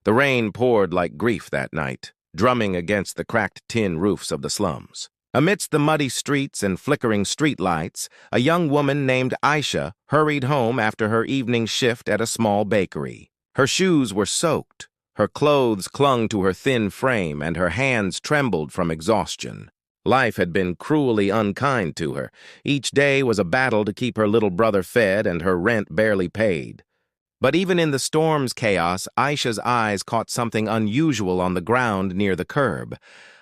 The rain poured like grief that night, drumming against the cracked tin roofs of the slums. Amidst the muddy streets and flickering streetlights, a young woman named Aisha hurried home after her evening shift at a small bakery. Her shoes were soaked, her clothes clung to her thin frame, and her hands trembled from exhaustion. Life had been cruelly unkind to her. Each day was a battle to keep her little brother fed and her rent barely paid. But even in the storm's chaos, Aisha's eyes caught something unusual on the ground near the curb.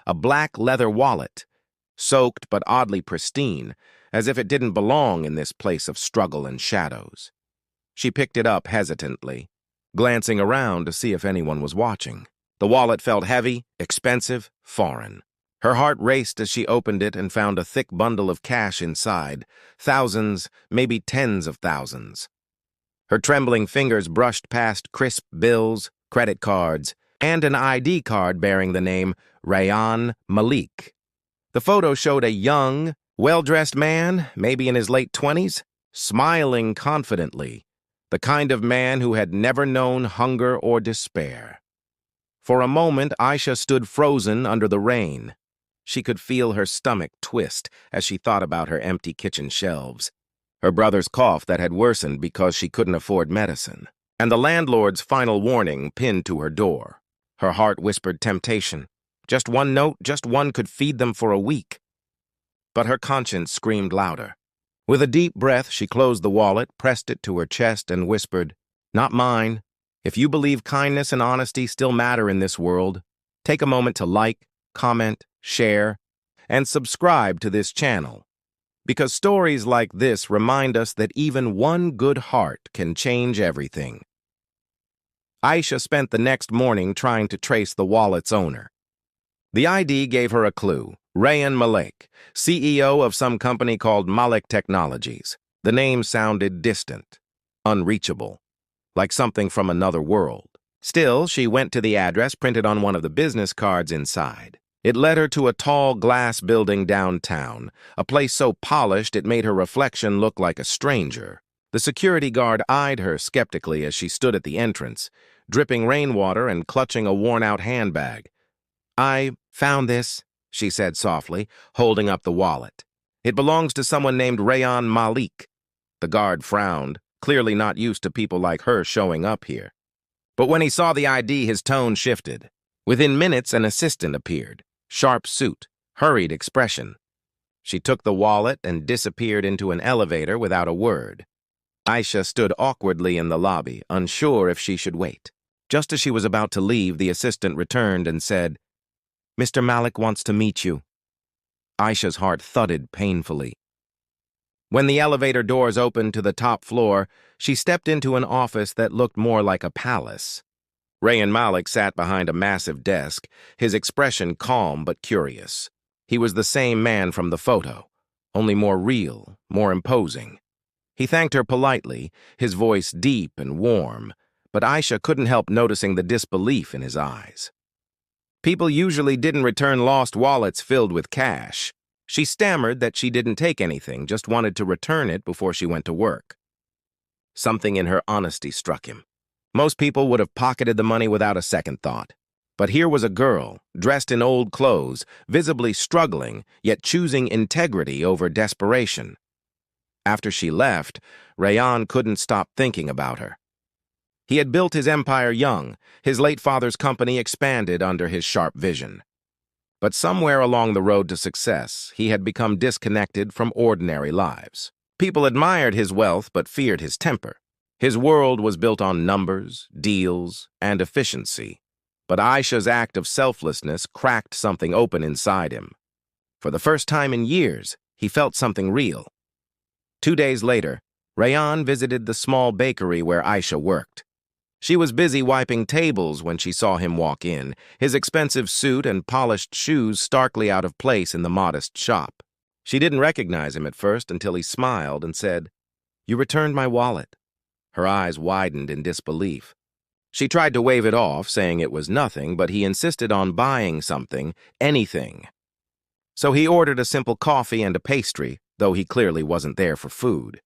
A black leather wallet, soaked but oddly pristine, as if it didn't belong in this place of struggle and shadows. She picked it up hesitantly, glancing around to see if anyone was watching. The wallet felt heavy, expensive, foreign. Her heart raced as she opened it and found a thick bundle of cash inside, thousands, maybe tens of thousands. Her trembling fingers brushed past crisp bills, credit cards, and an ID card bearing the name Rayan Malik. The photo showed a young, well-dressed man, maybe in his late 20s, smiling confidently, the kind of man who had never known hunger or despair. For a moment, Aisha stood frozen under the rain. She could feel her stomach twist as she thought about her empty kitchen shelves, her brother's cough that had worsened because she couldn't afford medicine, and the landlord's final warning pinned to her door. Her heart whispered temptation. Just one note, just one could feed them for a week. But her conscience screamed louder. With a deep breath, she closed the wallet, pressed it to her chest, and whispered, "Not mine. If you believe kindness and honesty still matter in this world, take a moment to like, comment, share, and subscribe to this channel. Because stories like this remind us that even one good heart can change everything." Aisha spent the next morning trying to trace the wallet's owner. The ID gave her a clue: Rayan Malik, CEO of some company called Malik Technologies. The name sounded distant, unreachable, like something from another world. Still, she went to the address printed on one of the business cards inside. It led her to a tall glass building downtown, a place so polished it made her reflection look like a stranger. The security guard eyed her skeptically as she stood at the entrance, dripping rainwater and clutching a worn-out handbag. "I found this," she said softly, holding up the wallet. "It belongs to someone named Rayan Malik." The guard frowned, clearly not used to people like her showing up here. But when he saw the ID, his tone shifted. Within minutes, an assistant appeared. Sharp suit, hurried expression. She took the wallet and disappeared into an elevator without a word. Aisha stood awkwardly in the lobby, unsure if she should wait. Just as she was about to leave, the assistant returned and said, "Mr. Malik wants to meet you." Aisha's heart thudded painfully. When the elevator doors opened to the top floor, she stepped into an office that looked more like a palace. Rayan Malik sat behind a massive desk, his expression calm but curious. He was the same man from the photo, only more real, more imposing. He thanked her politely, his voice deep and warm, but Aisha couldn't help noticing the disbelief in his eyes. People usually didn't return lost wallets filled with cash. She stammered that she didn't take anything, just wanted to return it before she went to work. Something in her honesty struck him. Most people would have pocketed the money without a second thought. But here was a girl, dressed in old clothes, visibly struggling, yet choosing integrity over desperation. After she left, Rayan couldn't stop thinking about her. He had built his empire young. His late father's company expanded under his sharp vision. But somewhere along the road to success, he had become disconnected from ordinary lives. People admired his wealth but feared his temper. His world was built on numbers, deals, and efficiency. But Aisha's act of selflessness cracked something open inside him. For the first time in years, he felt something real. 2 days later, Rayan visited the small bakery where Aisha worked. She was busy wiping tables when she saw him walk in, his expensive suit and polished shoes starkly out of place in the modest shop. She didn't recognize him at first until he smiled and said, "You returned my wallet." Her eyes widened in disbelief. She tried to wave it off, saying it was nothing, but he insisted on buying something, anything. So he ordered a simple coffee and a pastry, though he clearly wasn't there for food.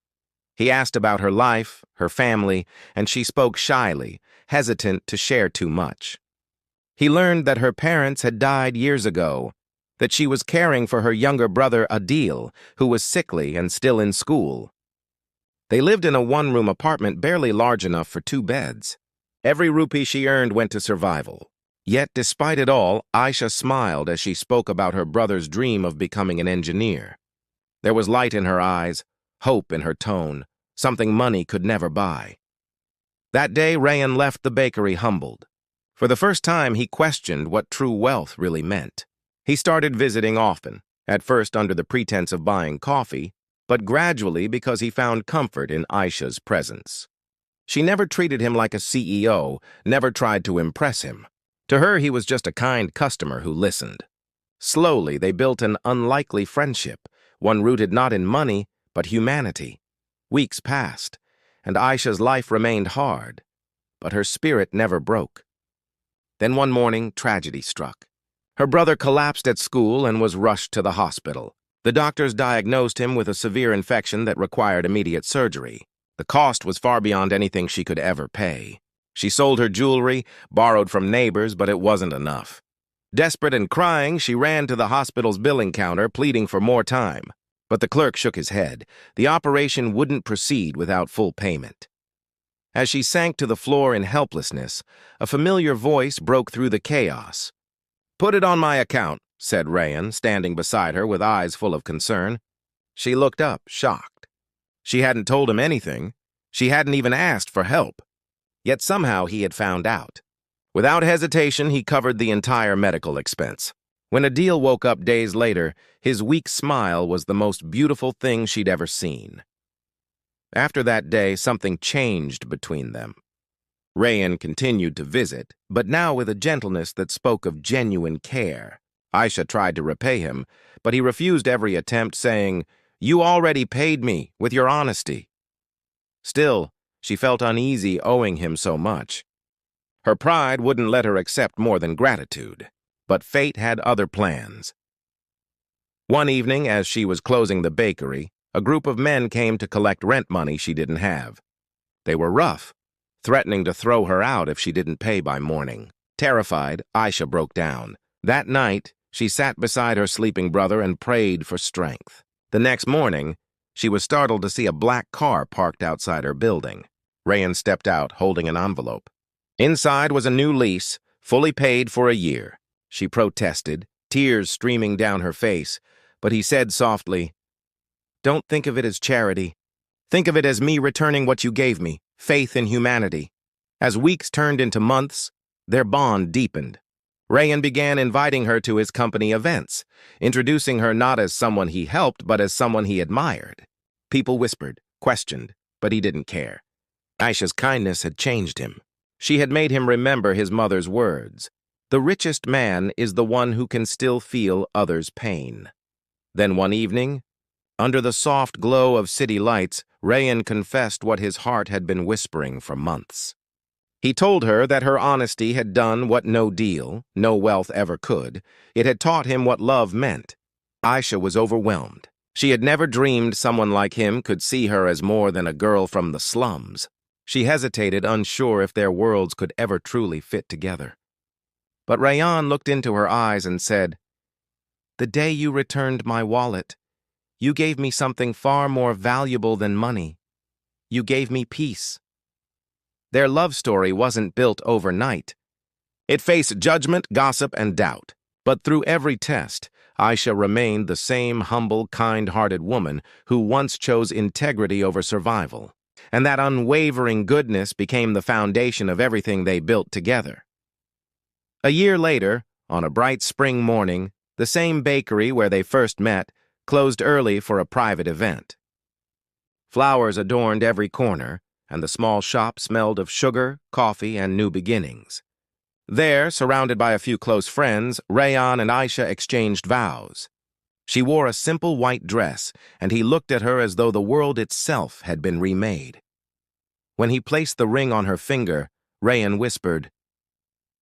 He asked about her life, her family, and she spoke shyly, hesitant to share too much. He learned that her parents had died years ago, that she was caring for her younger brother Adil, who was sickly and still in school. They lived in a one-room apartment barely large enough for 2 beds. Every rupee she earned went to survival. Yet, despite it all, Aisha smiled as she spoke about her brother's dream of becoming an engineer. There was light in her eyes, hope in her tone, something money could never buy. That day, Rayan left the bakery humbled. For the first time, he questioned what true wealth really meant. He started visiting often, at first under the pretense of buying coffee, but gradually because he found comfort in Aisha's presence. She never treated him like a CEO, never tried to impress him. To her, he was just a kind customer who listened. Slowly, they built an unlikely friendship, one rooted not in money, but humanity. Weeks passed, and Aisha's life remained hard, but her spirit never broke. Then one morning, tragedy struck. Her brother collapsed at school and was rushed to the hospital. The doctors diagnosed him with a severe infection that required immediate surgery. The cost was far beyond anything she could ever pay. She sold her jewelry, borrowed from neighbors, but it wasn't enough. Desperate and crying, she ran to the hospital's billing counter, pleading for more time. But the clerk shook his head. The operation wouldn't proceed without full payment. As she sank to the floor in helplessness, a familiar voice broke through the chaos. "Put it on my account," said Rayan, standing beside her with eyes full of concern. She looked up, shocked. She hadn't told him anything. She hadn't even asked for help. Yet somehow he had found out. Without hesitation, he covered the entire medical expense. When Adil woke up days later, his weak smile was the most beautiful thing she'd ever seen. After that day, something changed between them. Rayan continued to visit, but now with a gentleness that spoke of genuine care. Aisha tried to repay him, but he refused every attempt, saying, "You already paid me with your honesty." Still, she felt uneasy owing him so much. Her pride wouldn't let her accept more than gratitude, but fate had other plans. One evening, as she was closing the bakery, a group of men came to collect rent money she didn't have. They were rough, threatening to throw her out if she didn't pay by morning. Terrified, Aisha broke down. That night, she sat beside her sleeping brother and prayed for strength. The next morning, she was startled to see a black car parked outside her building. Rayan stepped out, holding an envelope. Inside was a new lease, fully paid for a year. She protested, tears streaming down her face, but he said softly, "Don't think of it as charity. Think of it as me returning what you gave me, faith in humanity." As weeks turned into months, their bond deepened. Rayan began inviting her to his company events, introducing her not as someone he helped, but as someone he admired. People whispered, questioned, but he didn't care. Aisha's kindness had changed him. She had made him remember his mother's words. The richest man is the one who can still feel others' pain. Then one evening, under the soft glow of city lights, Rayan confessed what his heart had been whispering for months. He told her that her honesty had done what no deal, no wealth ever could. It had taught him what love meant. Aisha was overwhelmed. She had never dreamed someone like him could see her as more than a girl from the slums. She hesitated, unsure if their worlds could ever truly fit together. But Rayan looked into her eyes and said, "The day you returned my wallet, you gave me something far more valuable than money. You gave me peace." Their love story wasn't built overnight. It faced judgment, gossip, and doubt. But through every test, Aisha remained the same humble, kind-hearted woman who once chose integrity over survival. And that unwavering goodness became the foundation of everything they built together. A year later, on a bright spring morning, the same bakery where they first met closed early for a private event. Flowers adorned every corner, and the small shop smelled of sugar, coffee, and new beginnings. There, surrounded by a few close friends, Rayan and Aisha exchanged vows. She wore a simple white dress, and he looked at her as though the world itself had been remade. When he placed the ring on her finger, Rayan whispered,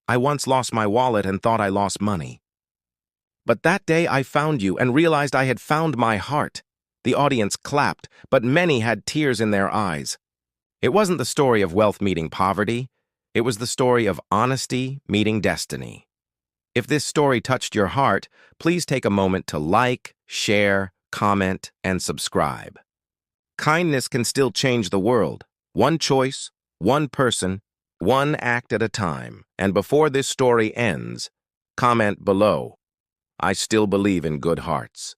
"I once lost my wallet and thought I lost money. But that day I found you and realized I had found my heart. The audience clapped, but many had tears in their eyes. It wasn't the story of wealth meeting poverty. It was the story of honesty meeting destiny. If this story touched your heart, please take a moment to like, share, comment, and subscribe. Kindness can still change the world. One choice, one person, one act at a time. And before this story ends, comment below, "I still believe in good hearts."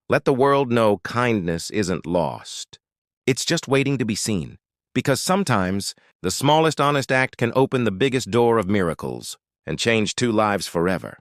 Let the world know kindness isn't lost. It's just waiting to be seen. Because sometimes, the smallest honest act can open the biggest door of miracles and change two lives forever.